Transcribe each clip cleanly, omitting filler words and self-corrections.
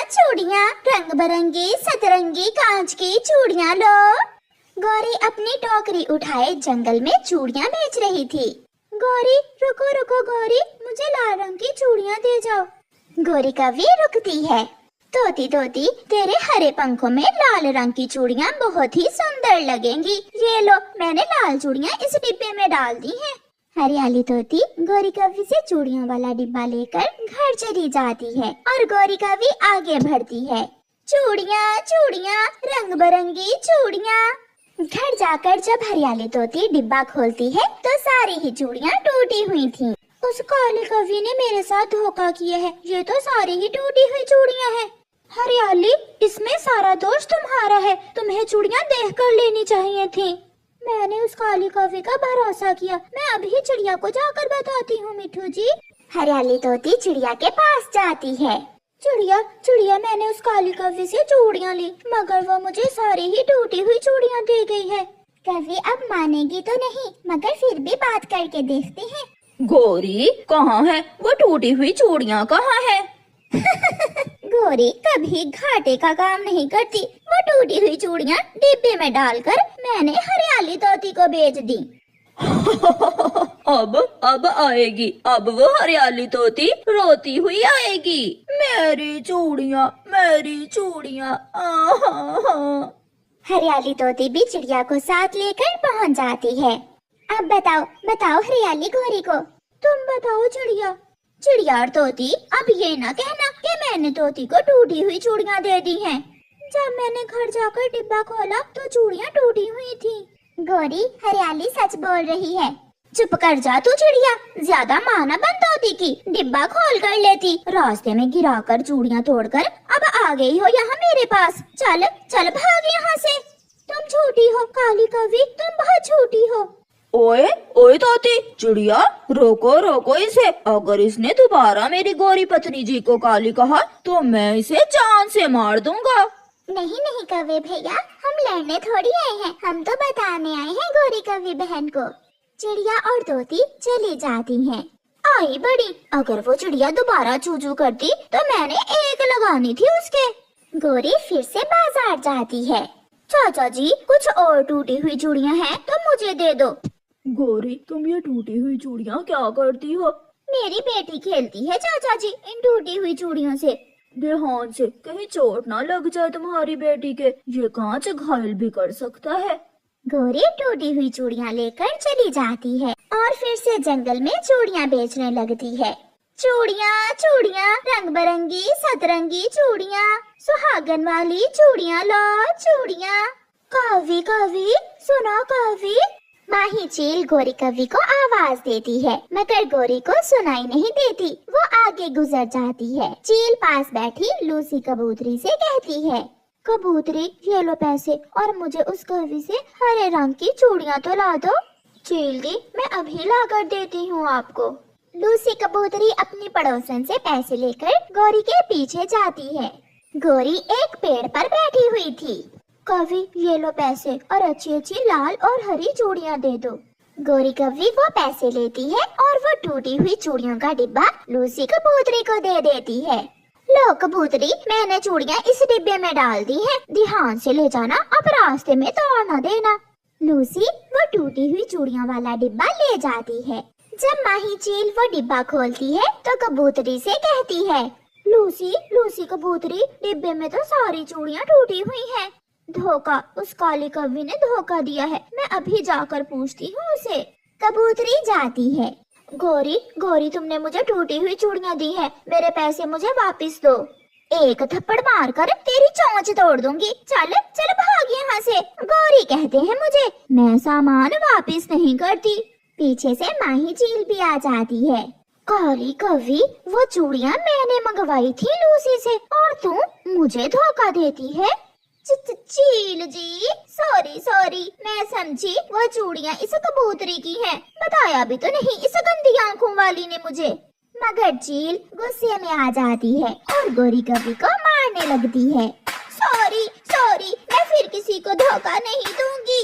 चूड़ियाँ रंग बिरंगी सतरंगी कांच की चूड़ियाँ लो। गौरी अपनी टोकरी उठाए जंगल में चूड़ियाँ बेच रही थी। गौरी रुको रुको गौरी, मुझे लाल रंग की चूड़ियाँ दे जाओ। गौरी कभी रुकती है। तोती तोती, तेरे हरे पंखों में लाल रंग की चूड़ियाँ बहुत ही सुंदर लगेंगी। ये लो, मैंने लाल चूड़ियाँ इस डिब्बे में डाल दी हैं। हरियाली तोती गौरी कव्वी से चूड़ियों वाला डिब्बा लेकर घर चली जाती है और गौरी कव्वी आगे बढ़ती है। चूड़ियाँ चूड़ियाँ रंग बिरंगी चूड़ियाँ। घर जाकर जब हरियाली तोती डिब्बा खोलती है तो सारी ही चूड़ियाँ टूटी हुई थीं। उस काली कव्वी ने मेरे साथ धोखा किया है, ये तो सारी ही टूटी हुई चूड़ियाँ हैं। हरियाली, इसमें सारा दोष तुम्हारा है, तुम्हें चूड़ियाँ देख कर लेनी चाहिए थी। मैंने उस काली कव्वी का भरोसा किया, मैं अभी चिड़िया को जाकर बताती हूँ मिठू जी। हरियाली तोती चिड़िया के पास जाती है। चिड़िया चिड़िया, मैंने उस काली कव्वी से चूड़ियाँ ली, मगर वो मुझे सारी ही टूटी हुई चूड़ियाँ दे गई है। कव्वी अब मानेगी तो नहीं, मगर फिर भी बात करके देखते हैं। गौरी कहाँ है? वो टूटी हुई चूड़ियाँ कहाँ है? गौरी कभी घाटे का काम नहीं करती। वो टूटी हुई चूड़ियाँ डिब्बे में डालकर मैंने हरियाली तोती को बेच दी। अब आएगी, अब वो हरियाली तोती रोती हुई आएगी। मेरी चूड़ियाँ, मेरी चूड़ियाँ। हरियाली तोती भी चिड़िया को साथ लेकर पहुँच जाती है। अब बताओ बताओ हरियाली गौरी को। तुम बताओ चिड़िया। चिड़िया और तोती, अब ये ना कहना कि मैंने तोती को टूटी हुई चूड़ियाँ दे दी हैं। जब मैंने घर जाकर डिब्बा खोला तो चूड़ियाँ टूटी हुई थी। गौरी, हरियाली सच बोल रही है। चुप कर जा तू चिड़िया, ज्यादा माना बन तोती की। डिब्बा खोल कर लेती, रास्ते में गिराकर चूड़ियाँ तोड़कर अब आ गई हो यहाँ मेरे पास। चल चल भाग यहाँ से। तुम झूठी हो काली कव्वी, तुम बहुत झूठी हो। ओए ओए तोती, चिड़िया रोको रोको इसे। अगर इसने दोबारा मेरी गौरी पत्नी जी को काली कहा तो मैं इसे जान से मार दूंगा। नहीं नहीं कव्वे भैया, हम लड़ने थोड़ी आए हैं, हम तो बताने आए हैं गौरी कव्वी बहन को। चिड़िया और तोती चली जाती हैं। आई बड़ी, अगर वो चिड़िया दोबारा चूचू करती तो मैंने एक लगानी थी उसके। गौरी फिर से बाजार जाती है। चाचा जी, कुछ और टूटी हुई चूड़ियाँ हैं तो मुझे दे दो। गौरी, तुम ये टूटी हुई चूड़ियाँ क्या करती हो? मेरी बेटी खेलती है चाचा जी इन टूटी हुई चूड़ियों से। ध्यान से, कहीं चोट ना लग जाए तुम्हारी बेटी के, ये कांच घायल भी कर सकता है। गौरी टूटी हुई चूड़ियाँ लेकर चली जाती है और फिर से जंगल में चूड़ियाँ बेचने लगती है। चूड़ियाँ चूड़ियाँ रंग बिरंगी सतरंगी चूड़ियाँ, सुहागन वाली चूड़ियाँ लो चूड़ियाँ। कव्वी कव्वी, सुनो कव्वी। माही चील गौरी कव्वी को आवाज देती है, मगर गौरी को सुनाई नहीं देती। वो आगे गुजर जाती है। चील पास बैठी लूसी कबूतरी से कहती है, कबूतरी ये लो पैसे और मुझे उस कव्वी से हरे रंग की चूड़ियाँ तो ला दो। चील दी, मैं अभी ला कर देती हूँ आपको। लूसी कबूतरी अपनी पड़ोसन से पैसे लेकर गौरी के पीछे जाती है। गौरी एक पेड़ पर बैठी हुई थी। कव्वी ये लो पैसे और अच्छी अच्छी लाल और हरी चूड़ियाँ दे दो। गौरी कव्वी वो पैसे लेती है और वो टूटी हुई चूड़ियों का डिब्बा लूसी कबूतरी को दे देती है। लो कबूतरी, मैंने चूड़ियाँ इस डिब्बे में डाल दी हैं, ध्यान से ले जाना, अब रास्ते में तोड़ न देना। लूसी वो टूटी हुई चूड़ियों वाला डिब्बा ले जाती है। जब माही चील वो डिब्बा खोलती है तो कबूतरी से कहती है, लूसी लूसी कबूतरी, डिब्बे में तो सारी चूड़ियाँ टूटी हुई हैं। धोखा, उस काली कव्वी ने धोखा दिया है, मैं अभी जाकर पूछती हूँ उसे। कबूतरी जाती है। गौरी गौरी, तुमने मुझे टूटी हुई चूड़ियाँ दी है, मेरे पैसे मुझे वापस दो। एक थप्पड़ मारकर तेरी चोंच तोड़ दूंगी। चल चल भाग यहाँ से। गौरी कहते हैं मुझे, मैं सामान वापस नहीं करती। पीछे से माही चील भी आ जाती है। काली कव्वी, वो चूड़ियाँ मैंने मंगवाई थी लूसी से और तू मुझे धोखा देती है। चील जी, सॉरी सॉरी, मैं समझी वो चूड़ियाँ इस कबूतरी की हैं, बताया भी तो नहीं इस गंदी आंखों वाली ने मुझे। मगर चील गुस्से में आ जाती है और गौरी कव्वी को मारने लगती है। सॉरी सॉरी, मैं फिर किसी को धोखा नहीं दूंगी।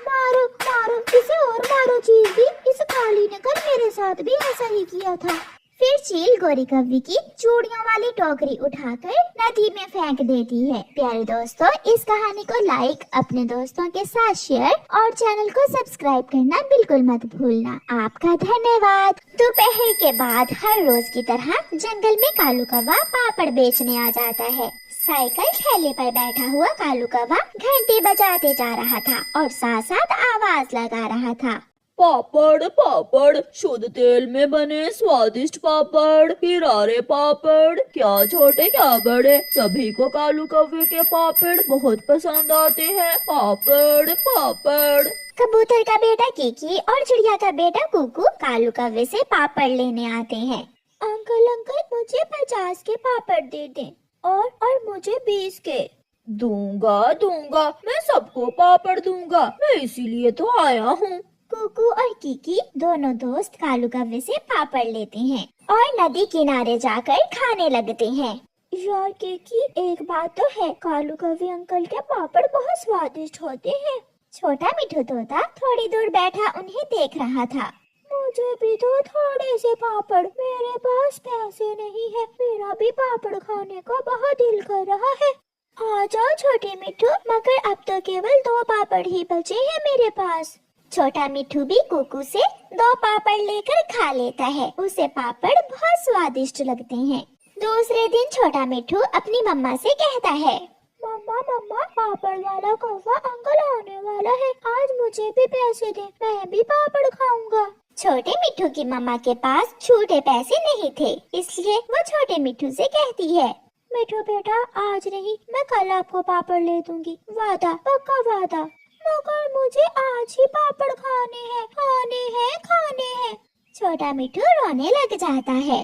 मारो मारो, इसे और मारो चील भी, इस काली ने कल मेरे साथ भी ऐसा ही किया था। फिर चील गोरी कव्वी की चूड़ियों वाली टोकरी उठाकर नदी में फेंक देती है। प्यारे दोस्तों, इस कहानी को लाइक, अपने दोस्तों के साथ शेयर और चैनल को सब्सक्राइब करना बिल्कुल मत भूलना। आपका धन्यवाद। दोपहर के बाद हर रोज की तरह जंगल में कालू कौवा पापड़ बेचने आ जाता है। साइकिल ठेले पर बैठा हुआ कालू कौवा घंटी बजाते जा रहा था और साथ साथ आवाज लगा रहा था। पापड़ पापड़, शुद्ध तेल में बने स्वादिष्ट पापड़, हिरारे पापड़, क्या छोटे क्या बड़े, सभी को कालू कौवे के पापड़ बहुत पसंद आते हैं। पापड़ पापड़। कबूतर का बेटा कीकी और चिड़िया का बेटा कुकू कालू कौवे से पापड़ लेने आते हैं। अंकल अंकल, मुझे 50 के पापड़ दे दें और मुझे 20 के। दूंगा दूंगा, मैं सबको पापड़ दूंगा, मैं इसीलिए तो आया हूँ। कुकू और कीकी दोनों दोस्त कालू कौवे से पापड़ लेते हैं और नदी किनारे जाकर खाने लगते हैं। यार कीकी, एक बात तो है, कालू कौवे अंकल के पापड़ बहुत स्वादिष्ट होते हैं। छोटा मिठू तोता थोड़ी दूर बैठा उन्हें देख रहा था। मुझे भी दो थोड़े से पापड़, मेरे पास पैसे नहीं है, मेरा भी पापड़ खाने का बहुत दिल कर रहा है। आ जाओ छोटे मिठू, मगर अब तो केवल 2 पापड़ ही बचे हैं मेरे पास। छोटा मिठू भी कुकू से 2 पापड़ लेकर खा लेता है। उसे पापड़ बहुत स्वादिष्ट लगते हैं। दूसरे दिन छोटा मिठू अपनी मम्मा से कहता है, मम्मा मम्मा, पापड़ वाला कौवा अंकल आने वाला है, आज मुझे भी पैसे दे, मैं भी पापड़ खाऊंगा। छोटे मिठू की मम्मा के पास छूटे पैसे नहीं थे, इसलिए वो छोटे मिठू से कहती है, मिठू बेटा, आज नहीं, मैं कल आपको पापड़ ले दूंगी, वादा, पक्का वादा। मगर मुझे आज ही पापड़ खाने हैं, खाने हैं, खाने हैं। छोटा मिठू रोने लग जाता है।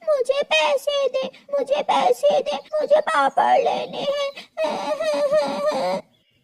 मुझे पैसे दे, मुझे पैसे दे, मुझे पापड़ लेने हैं।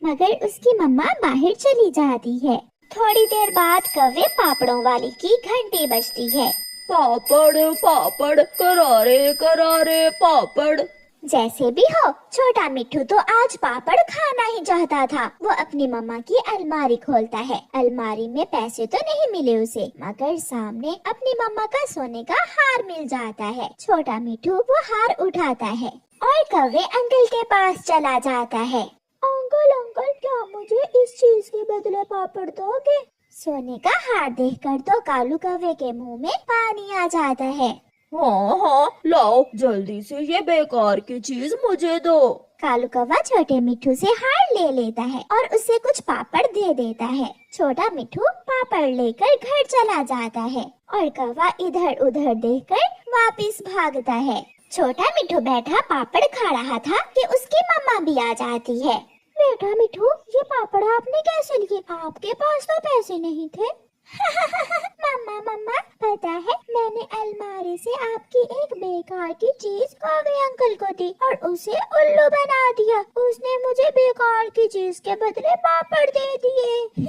मगर उसकी मम्मा बाहर चली जाती है। थोड़ी देर बाद कौवे पापड़ों वाली की घंटी बजती है। पापड़ पापड़, करारे करारे पापड़। जैसे भी हो, छोटा मिठू तो आज पापड़ खाना ही चाहता था। वो अपनी मम्मा की अलमारी खोलता है। अलमारी में पैसे तो नहीं मिले उसे, मगर सामने अपनी मम्मा का सोने का हार मिल जाता है। छोटा मिठू वो हार उठाता है और कौवे अंकल के पास चला जाता है। अंकल अंकल, क्या मुझे इस चीज के बदले पापड़ दोगे? सोने का हार देखकर तो कालू कौवे के मुंह में पानी आ जाता है। हाँ हाँ, लाओ जल्दी से ये बेकार की चीज मुझे दो। कालू कौवा छोटे मिठू से हार ले लेता है और उसे कुछ पापड़ दे देता है। छोटा मिठू पापड़ लेकर घर चला जाता है और कौवा इधर उधर देखकर वापस भागता है। छोटा मिठू बैठा पापड़ खा रहा था कि उसकी मम्मा भी आ जाती है। बेटा मिठू, ये पापड़ आपने कैसे लिए? आपके पास तो पैसे नहीं थे। मम्मा मम्मा, पता है, मैंने अलमारी से आपकी एक बेकार की चीज कौवे अंकल को दी और उसे उल्लू बना दिया। उसने मुझे बेकार की चीज के बदले पापड़ दे दिए।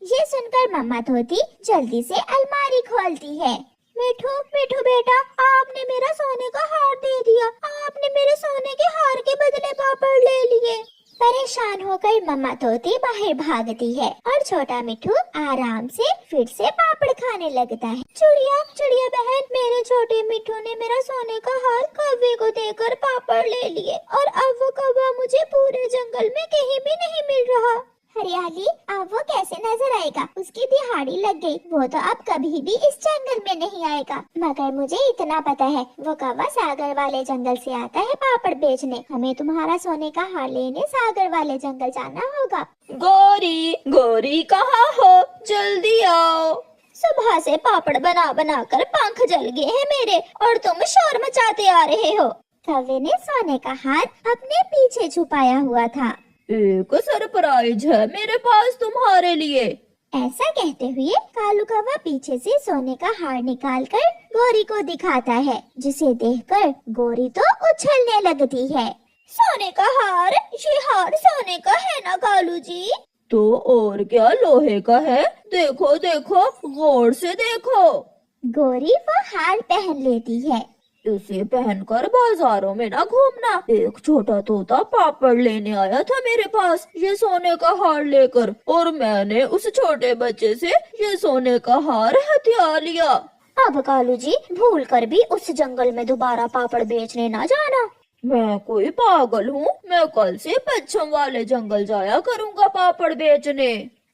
ये सुनकर मम्मा तोती जल्दी से अलमारी खोलती है। मिठू मिठू बेटा, आपने मेरा सोने का हार दे दिया। आपने मेरे सोने के हार के बदले पापड़ ले लिए। परेशान होकर मम्मा तोती बाहर भागती है और छोटा मिठू आराम से फिर से पापड़ खाने लगता है। चिड़िया चिड़िया बहन, मेरे छोटे मिठू ने मेरा सोने का हार कौवे को देकर पापड़ ले लिए और अब वो कौवा मुझे पूरे जंगल में कहीं भी नहीं मिल रहा। हरियाली, अब वो कैसे नजर आएगा? उसकी दिहाड़ी लग गई, वो तो अब कभी भी इस जंगल में नहीं आएगा। मगर मुझे इतना पता है, वो कौवा सागर वाले जंगल से आता है पापड़ बेचने। हमें तुम्हारा सोने का हार लेने सागर वाले जंगल जाना होगा। गौरी गौरी, कहाँ हो? जल्दी आओ। सुबह से पापड़ बना बना कर पंख जल गए हैं मेरे और तुम शोर मचाते आ रहे हो। कौवे ने सोने का हार अपने पीछे छुपाया हुआ था। एक सरप्राइज है मेरे पास तुम्हारे लिए। ऐसा कहते हुए कालू कौवा पीछे से सोने का हार निकालकर गौरी को दिखाता है, जिसे देखकर गौरी तो उछलने लगती है। सोने का हार? ये हार सोने का है ना कालू जी? तो और क्या, लोहे का है। देखो देखो, गौर से देखो। गौरी वो हार पहन लेती है। इसे पहनकर बाजारों में ना घूमना। एक छोटा तोता पापड़ लेने आया था मेरे पास ये सोने का हार लेकर, और मैंने उस छोटे बच्चे से ये सोने का हार हथिया लिया। अब कालू जी भूल कर भी उस जंगल में दोबारा पापड़ बेचने ना जाना। मैं कोई पागल हूँ? मैं कल से पश्चिम वाले जंगल जाया करूँगा पापड़ बेचने।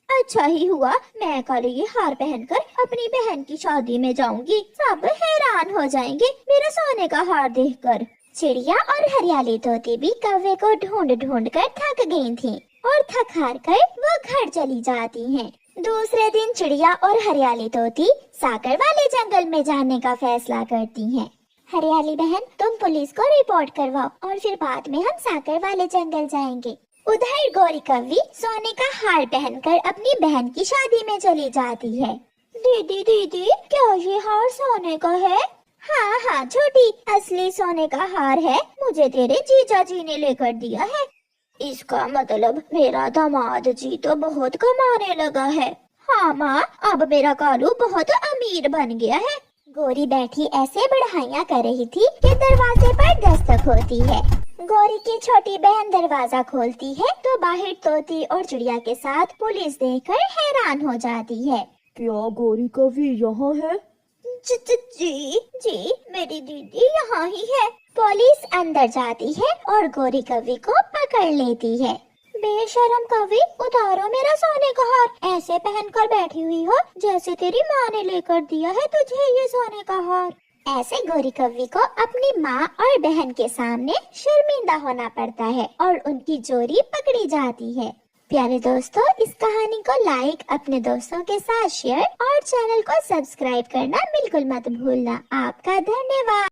अच्छा ही हुआ, मैं कल ये हार पहनकर अपनी बहन की शादी में जाऊंगी। सब हैरान हो जाएंगे मेरा सोने का हार देखकर। चिड़िया और हरियाली तोती भी कौवे को ढूंढ ढूंढ कर थक गई थीं और थक हार कर वो घर चली जाती हैं। दूसरे दिन चिड़िया और हरियाली तोती साकर वाले जंगल में जाने का फैसला करती हैं। हरियाली बहन, तुम पुलिस को रिपोर्ट करवाओ और फिर बाद में हम साकर वाले जंगल जाएंगे। उधर गौरी कौवी सोने का हार पहनकर अपनी बहन की शादी में चली जाती है। दीदी दीदी, क्या ये हार सोने का है? हाँ हाँ छोटी, असली सोने का हार है, मुझे तेरे जीजा जी ने लेकर दिया है। इसका मतलब मेरा दामाद जी तो बहुत कमाने लगा है। हाँ माँ, अब मेरा कालू बहुत अमीर बन गया है। गौरी बैठी ऐसे बढ़ाइयाँ कर रही थी कि दरवाजे पर दस्तक होती है। गौरी की छोटी बहन दरवाजा खोलती है तो बाहर तोती और चिड़िया के साथ पुलिस देखकर हैरान हो जाती है। क्या गौरी कौवी यहाँ है? जी, मेरी दीदी यहाँ ही है। पुलिस अंदर जाती है और गौरी कौवी को पकड़ लेती है। बेशरम कौवी, उतारो मेरा सोने का हार। ऐसे पहनकर बैठी हुई हो जैसे तेरी माँ ने लेकर दिया है तुझे ये सोने का हार। ऐसे गौरी कौवी को अपनी माँ और बहन के सामने शर्मिंदा होना पड़ता है और उनकी जोड़ी पकड़ी जाती है। प्यारे दोस्तों, इस कहानी को लाइक, अपने दोस्तों के साथ शेयर और चैनल को सब्सक्राइब करना बिल्कुल मत भूलना। आपका धन्यवाद।